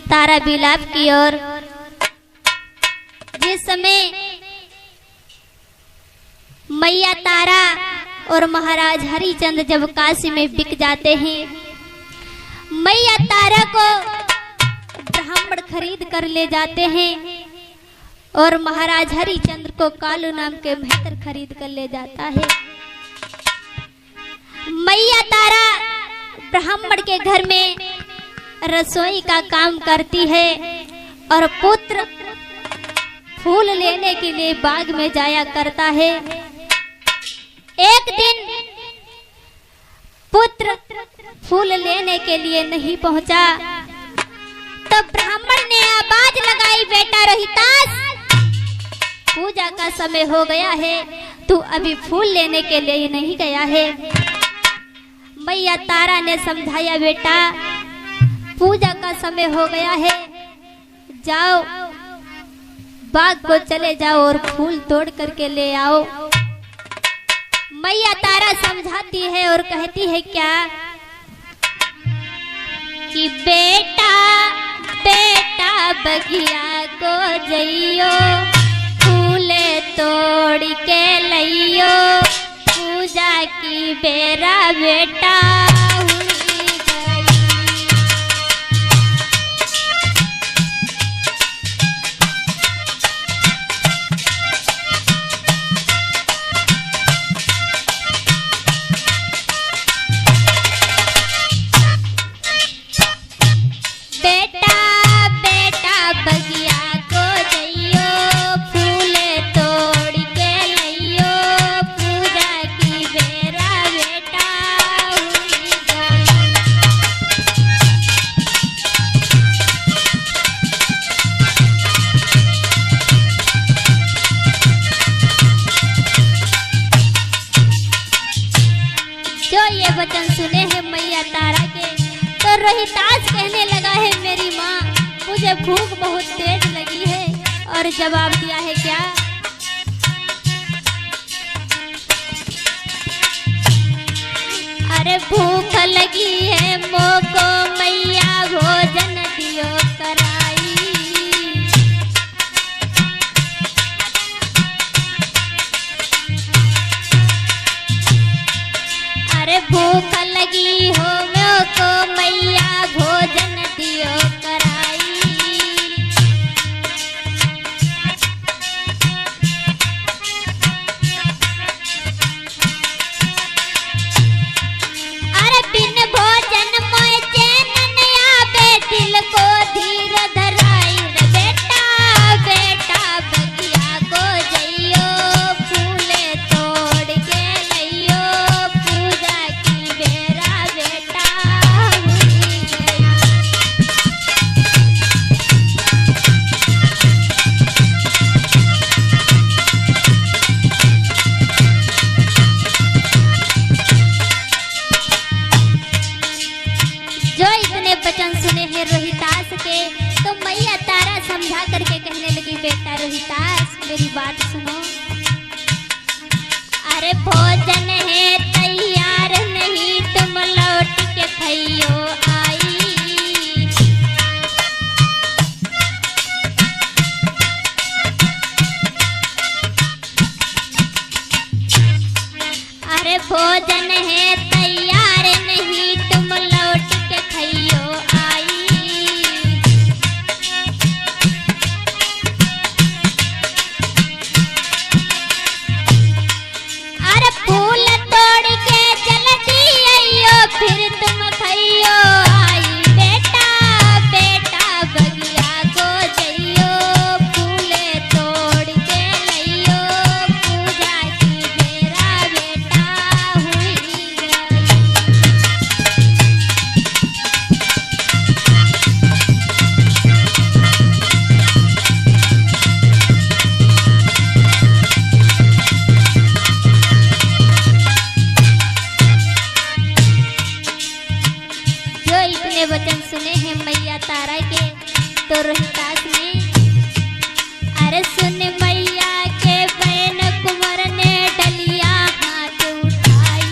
तारा बिलाप की ओर। जिस समय मैया तारा और महाराज हरिचंद जब काशी में बिक जाते हैं, मैया तारा को ब्राह्मण खरीद कर ले जाते हैं और महाराज हरिचंद्र को कालू नाम के महतर खरीद कर ले जाता है। मैया तारा ब्राह्मण के घर में रसोई का काम करती है और पुत्र फूल लेने के लिए बाग में जाया करता है। एक दिन पुत्र फूल लेने के लिए नहीं पहुंचा तो ब्राह्मण ने आवाज लगाई, बेटा रोहितास, पूजा का समय हो गया है, तू अभी फूल लेने के लिए नहीं गया है। मैया तारा ने समझाया, बेटा पूजा का समय हो गया है, जाओ बाग को चले जाओ और फूल तोड़ करके ले आओ। मैया तारा समझाती है और कहती है क्या कि बेटा बेटा बगिया को जइयो, फूल तोड़ के लइयो, पूजा की बेरा बेटा वचन सुने हैं मैया तारा के तो रोहितास कहने लगा है, मेरी माँ मुझे भूख बहुत तेज लगी है। और जवाब दिया है क्या, अरे भूख लगी है मोको मैया भोजन दियो कराई। अरे भूख लगी हो मोको मैया भोजन दियो कराई। अरे बिन भोजन मोए चैन न आवे, दिल को धीर धराई। बेटा बेटा बगिया को जइयो, फूल तोड़ के लइयो, पूजा की बेरा बेटा हुई गई। जो इतने वचन सुने हैं रोहितास के तो मैया तारा समझा करके कहने लगी, बेटा रोहितास मेरी बात सुनो। अरे भोजन है तैयार नहीं, तुम लौट के खइयो आई। अरे भोजन है तैयार नहीं, तुम लौट के खइयो आई। अरे फूल तोड़ के जल्दी आइयो, फिर तुम खइयो आई। बेटा बेटा बगिया को जइयो, फूल तोड़ के लइयो, पूजा की बेरा बेटा हुई गई। जो इतने वचन सुने हैं मैया तारा के तो रोहितास ने, अरे सुन मैया के बहन कुंवर ने डलिया हाथ उठाई।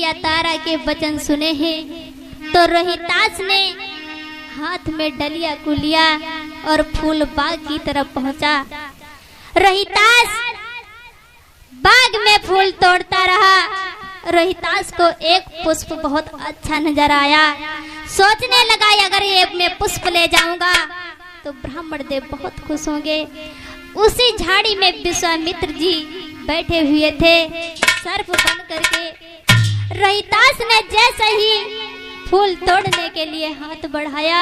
मैया तारा के वचन सुने हैं तो रोहितास ने हाथ में डलिया को लिया और फूल बाग की तरफ पहुंचा। रोहितास बाग में फूल तोड़ता रहा। रोहितास को एक पुष्प बहुत अच्छा नजर आया। सोचने लगा अगर ये मैं पुष्प ले जाऊंगा तो ब्राह्मण देव बहुत खुश होंगे। उसी झाड़ी में विश्वामित्र जी बैठे हुए थे सर्प बन करके। रोहितास ने जैसे ही फूल तोड़ने के लिए हाथ बढ़ाया,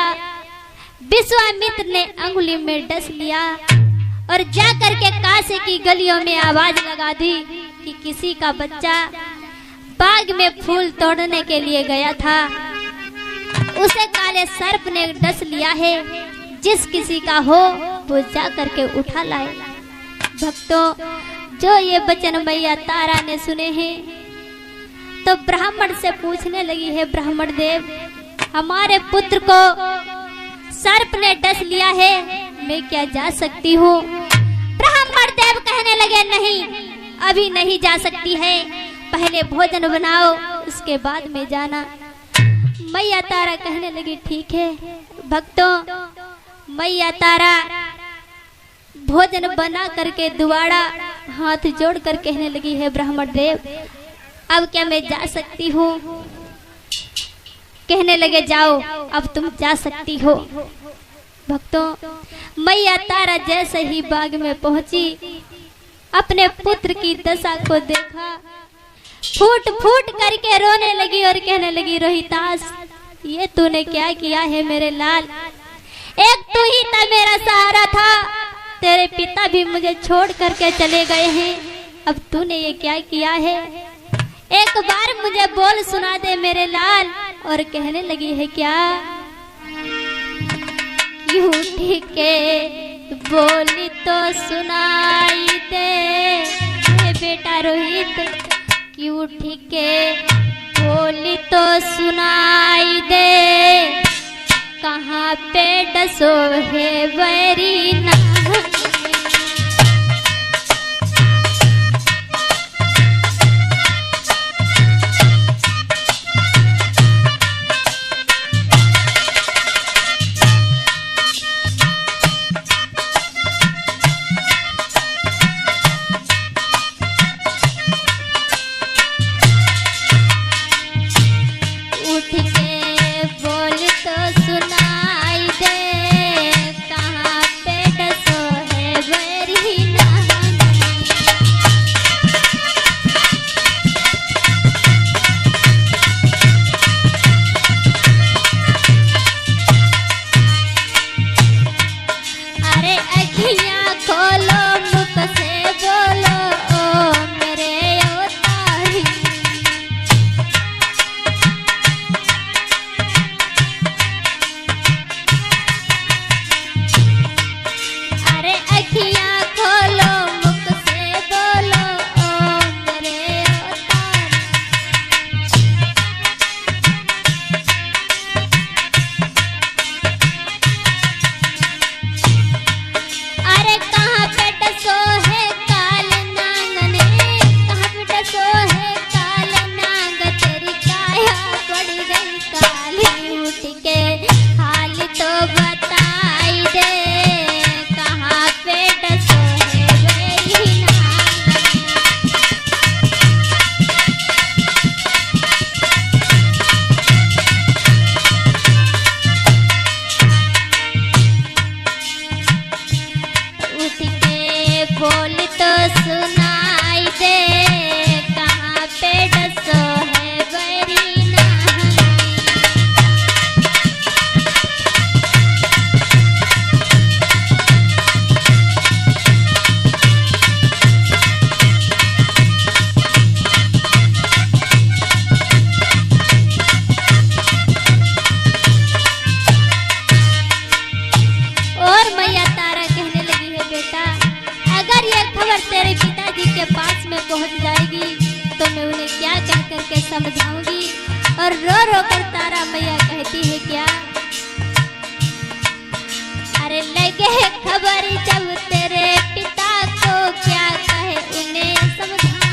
विश्वामित्र ने अंगुली में डस लिया और जा करके काशी की गलियों में आवाज लगा दी कि किसी का बच्चा बाग में फूल तोड़ने के लिए गया था, उसे काले सर्प ने डस लिया है। जिस किसी का हो वो जा करके उठा लाए। भक्तों, जो ये वचन मैया तारा ने सुने हैं तो ब्राह्मण से पूछने लगी है, ब्राह्मण देव हमारे पुत्र को सर्प ने डस लिया है, मैं क्या जा सकती हूँ? ब्राह्मण देव कहने लगे नहीं, अभी नहीं जा सकती है, पहले भोजन बनाओ उसके बाद में जाना। मैया तारा कहने लगी ठीक है। भक्तों, मैया तारा भोजन बना करके दुबारा हाथ जोड़ कर कहने लगी है, ब्राह्मण देव अब क्या मैं जा सकती हूँ? कहने लगे जाओ, अब तुम जा सकती हो। भक्तों, मैया तारा जैसे ही बाग में पहुंची, अपने पुत्र की दशा को देखा, फूट फूट करके रोने लगी और कहने लगी, रोहितास ये तूने क्या किया है मेरे लाल? एक तू ही था मेरा सहारा था, तेरे पिता भी मुझे छोड़ करके चले गए हैं, अब तूने ये क्या किया है? एक बार मुझे बोल सुना दे मेरे लाल। और कहने लगी है क्या? क्यों ठीक है बोली तो सुनाई दे बेटा रोहित, क्यों ठीक है बोली तो सुनाई दे, कहाँ पे डसो है बैरी ना। समझाऊंगी। और रो रो कर तारा मैया कहती है क्या, अरे लगे है खबर जब तेरे पिता को क्या कहे उन्हें समझाऊं।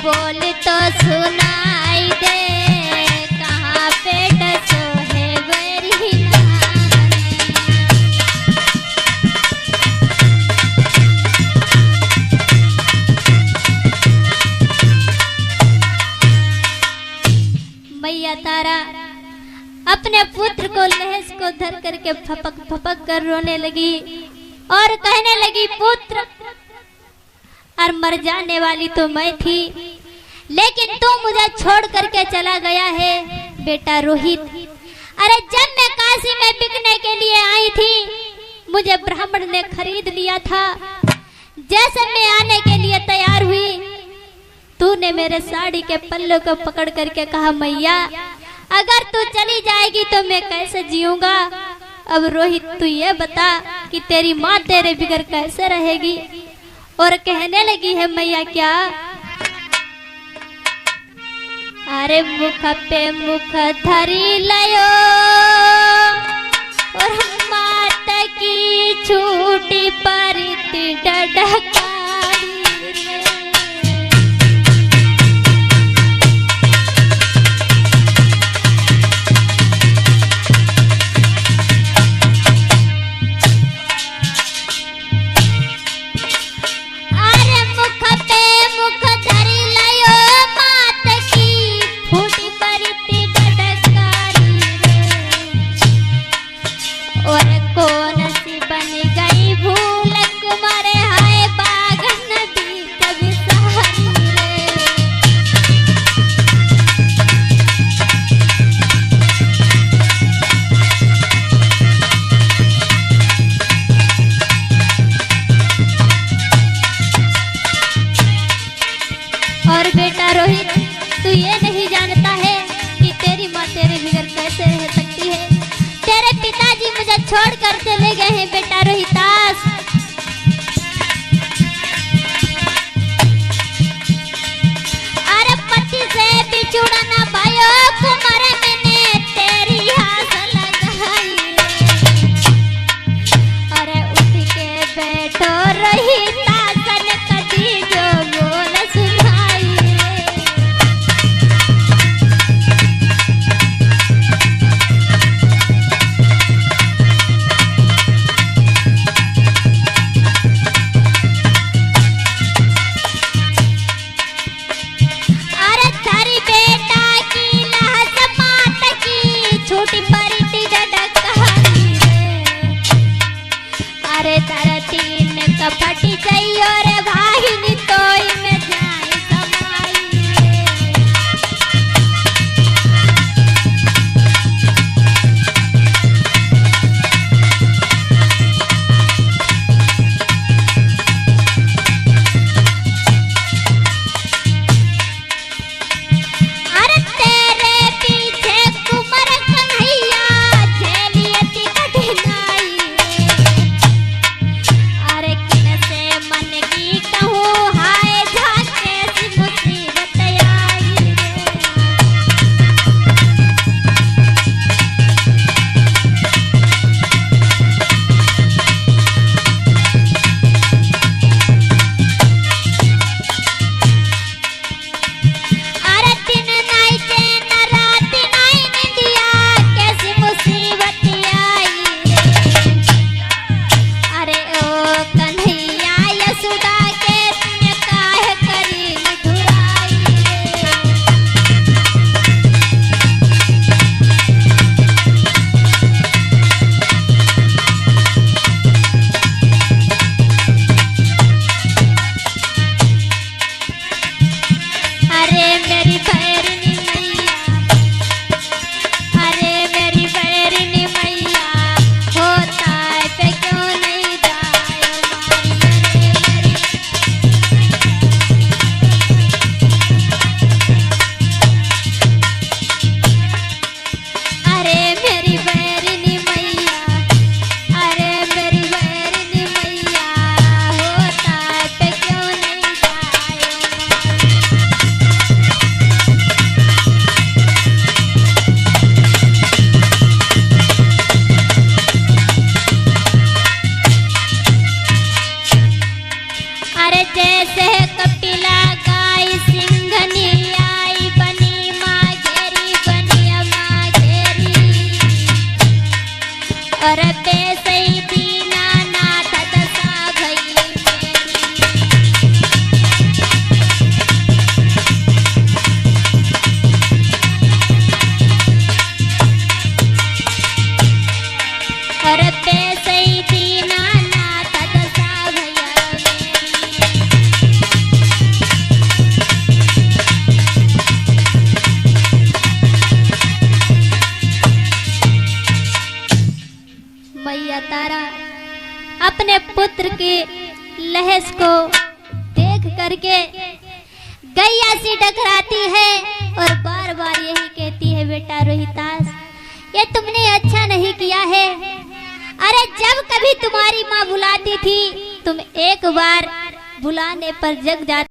बोल तो सुनाई दे, कहाँ पेट सोहे बेरी मैया तारा अपने पुत्र को लहस को धर करके फपक फपक कर रोने लगी और कहने लगी, पुत्र, और मर जाने वाली तो मैं थी, लेकिन तू मुझे छोड़ करके चला गया है बेटा रोहित। अरे जब मैं काशी में बिकने के लिए आई थी, मुझे ब्राह्मण ने खरीद लिया था। जैसे मैं आने के लिए तैयार हुई, तूने मेरे साड़ी के पल्लों को पकड़ करके कहा, मैया अगर तू चली जाएगी तो मैं कैसे जीऊंगा। अब रोहित तू ये बता कि तेरी माँ तेरे बिगर कैसे रहेगी। और कहने लगी है मैया, क्या? अरे मुख पे मुख धरी लयो और माता की छूटी परिति डडकारी रे। और बेटा रोहित, तू ये नहीं जानता है कि तेरी माँ तेरे बिगर कैसे रह सकती है। तेरे पिताजी मुझे छोड़ कर चले गए हैं बेटा रोहितास। अरे पति से बिछुड़ा ना पायो कुमार मैंने तेरी आस लगाई। अरे उठ के बैठो रोहितास ने कदी जो बोल सुनाई। पुत्र के लहस को देख करके गैया सी डकराती है और बार बार यही कहती है, बेटा रोहितास ये तुमने अच्छा नहीं किया है। अरे जब कभी तुम्हारी माँ बुलाती थी तुम एक बार बुलाने पर जग जाती।